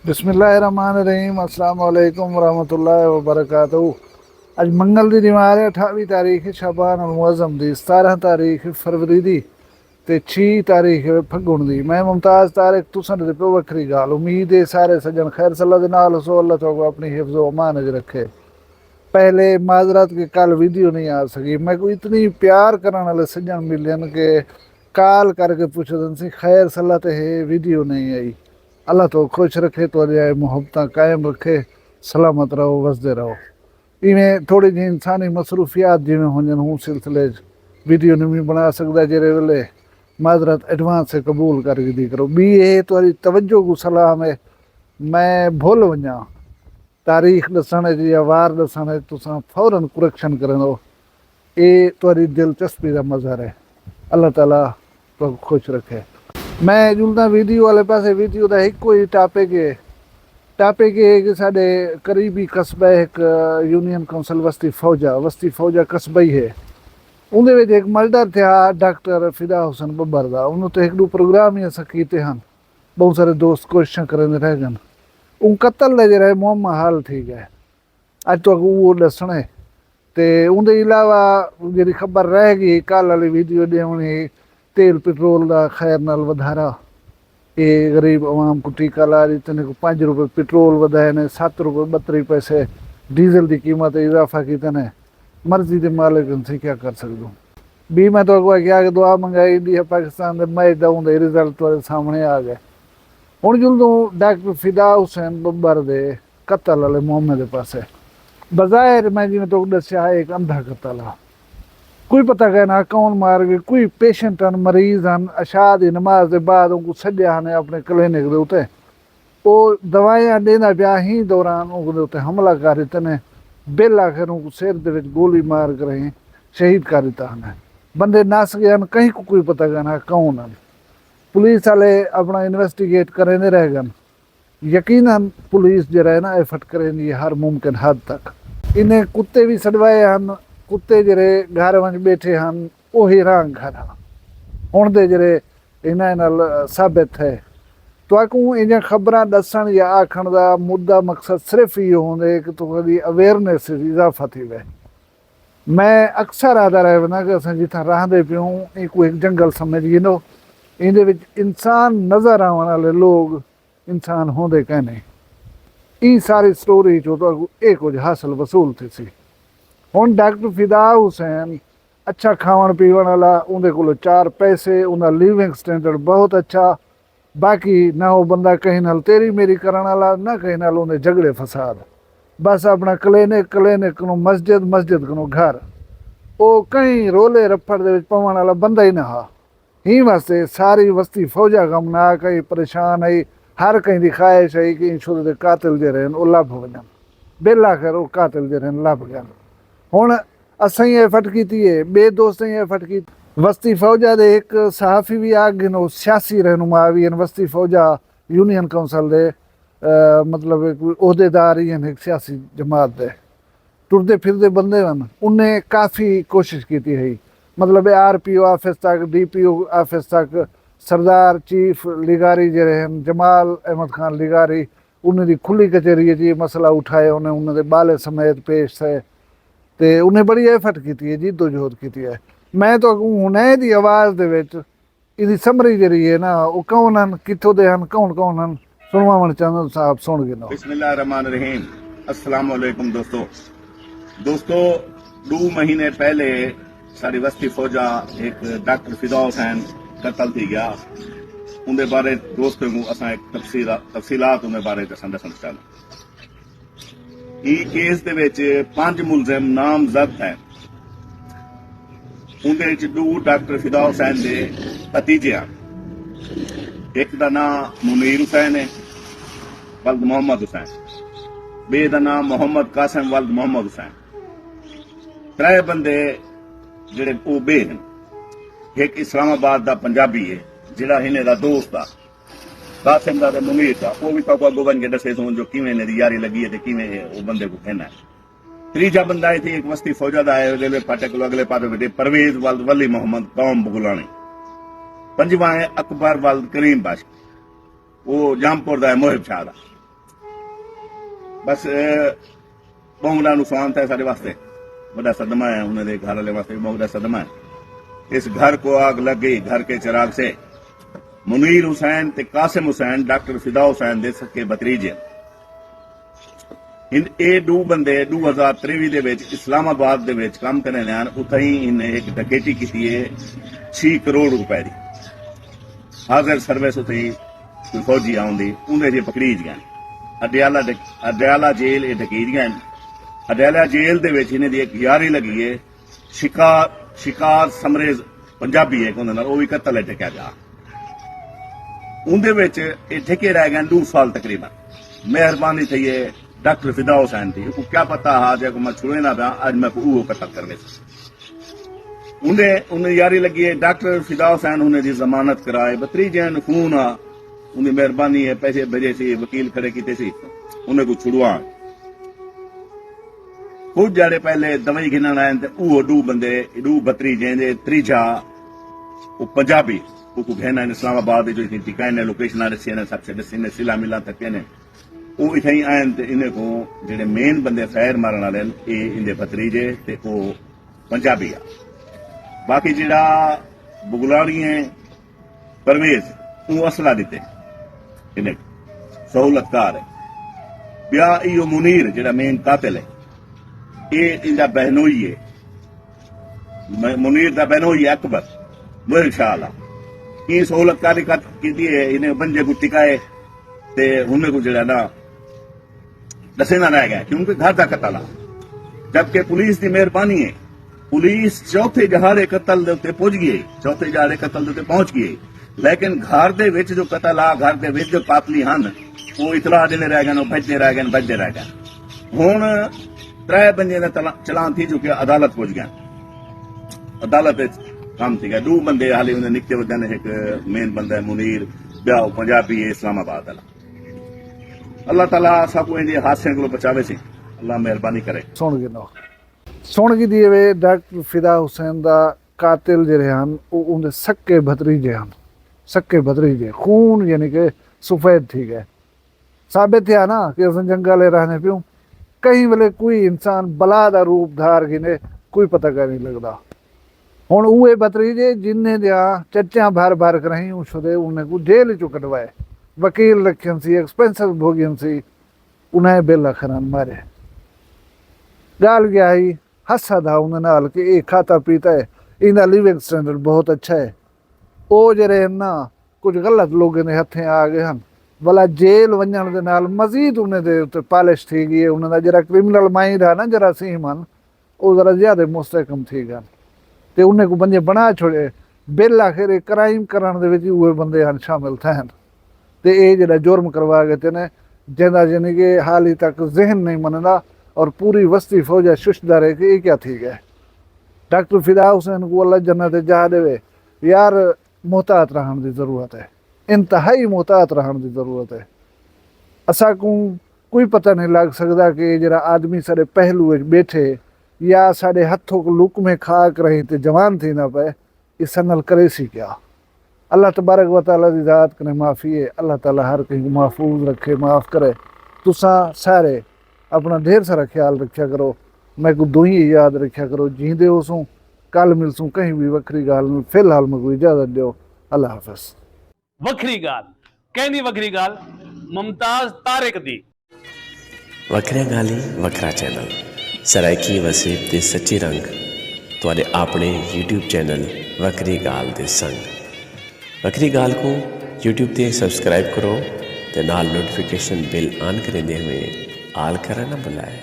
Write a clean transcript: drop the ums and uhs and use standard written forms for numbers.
बिस्मिल्लाहिर्रहमानिर्रहीम अस्सलाम वालेकुम वरहमतुल्लाहि वबरकातुहू। अज मंगल दी निवार है 28 तारीख शाबान अल मुअज़्ज़म दी, 17 तारीख फरवरी दी ते 6 तारीख फगुण दी। मैं मुमताज़ तारिक तुसां दे पियो वखरी गाल। उम्मीद है सारे सज्जन खैर सल्ला दे नाल सो अल्लाह तो अपनी हिफ्ज़ व अमान च रखे। पहले माजरत के कल वीडियो नहीं आ सकी, मैं को इतनी प्यार करने वाले सज्जन मिलन के कॉल करके पूछदन सी खैर सल्ला ते है वीडियो नहीं आई। अल्लाह तो खुश रखे, तो मुहब्बत कायम रखे, सलामत रहो, वसदे रहो। इवें थोड़ी जी इंसानी मसरूफियात जिमें होंजन हूँ सिलसिले वीडियो नहीं बना सकता, जेरे वेले माजरत एडवांस से कबूल करके दी करो। बी ये तुम्हारी तवज्जो को सलाम है, मैं भूल वजा तारीख दसण या वार दसण तुसां फौरन कुरेक्शन करो, ये तुम्हारी दिलचस्पी का मजहर है। अल्लाह ताला तो खुश रखे। मैं जुलदा वीडियो वाले पास वीडियो का एक कोई टापिक है कि साढ़े करीबी कस्बा एक यूनियन काउंसिल वस्ती फौजा कस्बा ही है। उनके विच एक मर्डर थे डॉक्टर फिदा हुसैन बब्बर का। उन्होंने तो एक दो प्रोग्राम ही असा किए हैं, बहुत सारे दोस्त कोशिश करेंगे रह गए। उन कत्ल का जरा मुआमा हाल ठीक है, अज तो वो दसना है। तो उनके अलावा जी खबर रह गई कल वाली वीडियो देनी तेल पेट्रोल का खैर नाल वधारा, ये गरीब आवाम को टीका ला दी। तेने को 5 रुपये पेट्रोल वधाए ने, 7 रुपये 32 पैसे डीजल की कीमत इजाफा की ने। मर्जी के मालिक से क्या कर सकूँ। भी मैं तो अगवा क्या दुआ मंगाई दी है पाकिस्तान के मैच का, उनके रिजल्ट तुम्हारे सामने आ गए। हूँ जुलदों डॉक्टर फिदा हुसैन बब्बर के कत्ल वाले मामले के पास बज़ाहिर मैं जिमें तो दसिया एक अंधा कत्ल आ, कोई पता कहना कौन मार गए। कोई पेशेंट हैं, मरीज हैं, अशा की नमाज के बाद उनको सद्या ने अपने क्लिनिक के उत्ते, वो दवाइयां देना पिया ही दौरान उनके उत्ते हमला कर दिते ने। बिल आखिर उनको सिर दे विच गोली मार कर ही शहीद कर दिता है। बंदे नस गए हैं, कहीं को कोई पता कहना कौन है। पुलिस वाले अपना इन्वेस्टिगेट करेंदे रह गए। यकीनन पुलिस जो है ना एफर्ट करेंदी हर मुमकिन हद तक। इन्हें कुत्ते भी छड़वाए हैं, कुत्ते जरे घर में बैठे हैं उही रंग घर हूँ दे जरे इन्होंने नाल साबित है। तो आकू इन खबर दसन या आखण का मुद्दा मकसद सिर्फ ये होंगे कि तुम्हारी अवेयरनेस इजाफा थी वे। मैं अक्सर आता रह वना कि अस जिथा रहते पे हूँ कोई एक जंगल समझ गिनो, इन इंसान नज़र आने वाले लोग इंसान होंगे कहने। ई सारी स्टोरी चो तो ये कुछ हासिल वसूल थी सी। हुण डॉक्टर फिदा हुसैन अच्छा खावन पीवन वाला, उनके को 4 पैसे, उनका लिविंग स्टैंडर्ड बहुत अच्छा। बाकी ना वो बंदा कहीं नाल तेरी मेरी करने वाला, ना कहीं नाल उन्हें झगड़े फसाद। बस अपना क्लिनिक को मस्जिद को घर, वो कहीं रोले रफड़ दे पवन वाला बंदा ही ना हा। ही वास्ते सारी वस्ती फौजा गमनाक आई, परेशान आई। हर कहीं की ख्वाहिश आई कि शुरू के कातिल जो रहे वो लभ वन। बिल आखिर वो कातिल जो रहे लभ गए। हुण असां एफर्ट की है, बे दोस्त एफर्ट की। वस्ती फौजा दे एक सहाफ़ी भी आ गए, वो सियासी रहनुमा भी हैं। वस्ती फौजा यूनियन काउंसिल दे मतलब एक अहदेदार ही हैं, एक सियासी जमात दे टुरदे फिरदे बंदे हैं। उन्हें काफ़ी कोशिश की है, मतलब RPO ऑफिस तक, DPO ऑफिस तक, सरदार चीफ लिगारी जो हैं जमाल अहमद खान लिगारी, उन्हें खुली कचहरी जी मसला उठाए, उन्हें उन्होंने बाले समेत पेश थे। तो उन्हें बड़ी एफर्ट की है, जिद्दोजहद की है। मैं तो हुणे दी आवाज़ दे विच इहदी समरी जी है ना, वो कौन हैं, कित्थों दे हैं, कौन कौन हैं, सुनवावण चाहंदा साहब सुन गिनो। बिस्मिल्लाहिर्रहमानिर्रहीम। अस्सलाम वालेकुम दोस्तों 2 महीने पहले सारी वस्ती फौजा एक डॉक्टर फिदा हुसैन कत्ल थी गया। उनके बारे दोस्तों को असा एक तफसीलात उनके बारे दसन चाहूँ। ई केस दे विच 5 मुलजिम नामजद हैं। उनके 2 डॉक्टर फिदा हुसैन के भतीजे हैं। एक का नाम मुनीर हुसैन है वल्द मोहम्मद हुसैन, बे का नाम मोहम्मद कासिम वल्द मोहम्मद हुसैन। 3 बंदे जेड़े वो बे हैं। एक इस्लामाबाद का पंजाबी है जिहड़ा इन्हें दा दोस्त आ कासिम का मुनीर का, वो भी तो अगो बन के दसे सुन जो किवें इन्हें दी यारी लगी है ते किवें वो बंदे को कहना है। 3जा बंदा है थी एक वस्ती फौजा का है, रेलवे फाटक को अगले पासे बैठे परवेज वल्द वली मोहम्मद कौम बुगलानी। 5वां है अकबर वल्द करीम बाश, वो जामपुर का है मोहिब शाह का। बस बहुत बड़ा नुकसान था साढ़े वास्ते, बड़ा सदमा है, उन्होंने घर वाले वास्ते बहुत बड़ा सदमा है। इस घर को आग लग गई, घर के चिराग से। मुनीर हुसैन ते कासिम हुसैन डॉक्टर फिदा हुसैन दे सके भतरीजे। ਇਹ ਦੋ ਬੰਦੇ 2023 ਦੇ ਵਿੱਚ ਇਸਲਾਮਾਬਾਦ ਦੇ ਵਿੱਚ ਕੰਮ ਕਰਨ ਆਣ, ਉੱਥੇ ਹੀ ਇਹਨੇ ਇੱਕ ਡਕੈਤੀ ਕੀਤੀ ਹੈ 6 ਕਰੋੜ ਰੁਪਏ ਦੀ। ਹਾਜ਼ਰ ਸਰਵਿਸ ਉੱਥੇ ਕੋਈ ਫੌਜੀ ਆਉਂਦੀ, ਉਹਨੇ ਜੇ ਪਕੜੀ ਗਏ ਅਡਿਆਲਾ ਜੇਲ੍ਹ ਇਹ ਡਕੈਤੀ ਗਏ। ਅਡਿਆਲਾ ਜੇਲ੍ਹ ਦੇ ਵਿੱਚ ਇਹਨੇ ਦੀ ਇੱਕ ਯਾਰੀ ਲੱਗੀ ਹੈ ਸ਼ਿਕਾਰ ਸਮਰੇਜ਼ ਪੰਜਾਬੀ ਹੈ, ਉਹਦੇ ਨਾਲ ਉਹ ਵੀ ਕਤਲ ਹੈ ਟਕਿਆ ਗਿਆ। ਉਹਦੇ ਵਿੱਚ ਇਹ ਠੇਕੇ ਰਹਿ ਗਏ 2 ਸਾਲ ਤਕਰੀਬਨ। ਮਿਹਰਬਾਨੀ थी है डॉक्टर फिदा हुसैन थी, को क्या पता हा जो मैं छुड़े ना पिया, अज मैं वो कतल करने से उन्हें यारी लगी है। डॉक्टर फिदा हुसैन उन्हें दी जमानत कराए, भतीजे खून आ, उन्हें मेहरबानी है, पैसे भेजे सी, वकील खड़े किते सी, उन्हें को छुड़वा। कुछ जाड़े पहले दवाई गिनन आए ते वो दो बंदे दो भतीजे दे त्रीजा वो पंजाबी को कहना इस्लामाबाद जो टिकाने लोकेशन दसी ने सबसे दसी ने सिला मिला तक ने वो इथे ही आए ते इन्हें को जेडे मेन बंदे फैर मारन वाले ये इनके भतीजे ते वो पंजाबी आ। बाकी जेड़ा बुगलाड़ी है परवेज वो असला दिते इन्हें सहूलतकार है। ब्या इो मुनीर जेड़ा मेन कातिल है ये इनका बहनोई है, मुनीर का बहनोई अकबर मेरे ख्याल की सहूलतकारी की है। इन्हें बंजे को टिकाए ते उन्हें को जेड़ा ना दसे ना रह गया क्योंकि घर का कतल आ। जबकि पुलिस की मेहरबानी है, पुलिस चौथे जहारे कतल दे उत्ते पहुंच गई, चौथे जहारे कतल दे उत्ते पहुंच गई, लेकिन घर दे विच जो कतल आ, घर दे विच जो कातली हन वो इतला देने रह गए, बजते रह गए, बजते रह गए। हुण 3 बंदे का चलान थी चुके, अदालत पहुंच गया, अदालत काम थी गया। 2 बंदे हाली उन्हें निकते वजह ने, एक मेन बंदा है मुनीर, ब्याह पंजाबी है इस्लामाबाद वाला। अल्लाह ताला सबको इन हादसे को बचावे सी, अल्लाह मेहरबानी करे। सुन गई दी वे डॉक्टर फिदा हुसैन दा कातिल जेरे हन उनके सक्के भतरीजे हन, सक्के भतरीजे खून यानी कि सफेद थी गए। साबित है ना कि अस जंगल रहने प्यूं कहीं वेले कोई इंसान बला दा रूप धार गिने कोई पता का नहीं लगता। हुण उहे भतरीजे जिन्हें दिया चच्चा भर भर कर रही उछदे उन्हें को जेल चो कटवाए, वकील रखन सी, एक्सपेंसिव भोगियन सी, उन्हें बेला खरान मारे। गाल गया ही हसा था उन्हें नाल कि ये खाता पीता है, इनका लिविंग स्टैंडर्ड बहुत अच्छा है। वो जरे ना कुछ गलत लोगों ने हथे आ गए हैं, भला जेल वजन के नाल मजीद उन्हें दे उत्ते पॉलिश थी गई है। उन्हें जरा क्रिमिनल माइंड है ना, जरा सीमन वो जरा ज्यादा मुस्तकम थी गया ते उन्हें को बंदे बना छोड़े। बिल आखिर क्राइम करने दे विच उहे बंदे हन शामिल थे ते ये जरा जुर्म करवा गए थे ने जिंदा यानी कि हाल ही तक जहन नहीं मनदा और पूरी वस्ती फौजा शुशदा रहे कि ये क्या थी गए। डॉक्टर फिदा हुसैन को अल्लाह जन्नत जा देवे। यार मोहतात रहने की जरूरत है, इंतहाई मोहतात रहने की जरूरत है। असा को कोई पता नहीं लग सकता कि जरा आदमी सारे पहलू बैठे या साढ़े हथों को लुक में खाक रही तो जवान थी ना पे इस नल करे सी क्या। अल्लाह तबारक व तआला दी ज़ात कने माफ़ी है। अल्लाह ताला हर कहीं महफूज रखे, माफ़ करे। तुसा सारे अपना ढेर सारा ख्याल रखा करो, मैं को दुई याद रखा करो। जींदे हो सूं कल मिलसूं कहीं भी वक्री गाल में, फिलहाल में कोई इजाज़त दो। अल्लाह हाफ़िज़। वक्री गाल कहनी वक्री गाल मुमताज तारिक दी वखरिया गाली वखरा चैनल सराइकी वसीब ते सच्ची रंग तुहाडे अपने यूट्यूब चैनल वक्री गाल दे संग। वक्री गाल को यूट्यूब ते सब्सक्राइब करो ते नाल नोटिफिकेशन बिल ऑन करेंदे हुए आल करना ना भुलाए।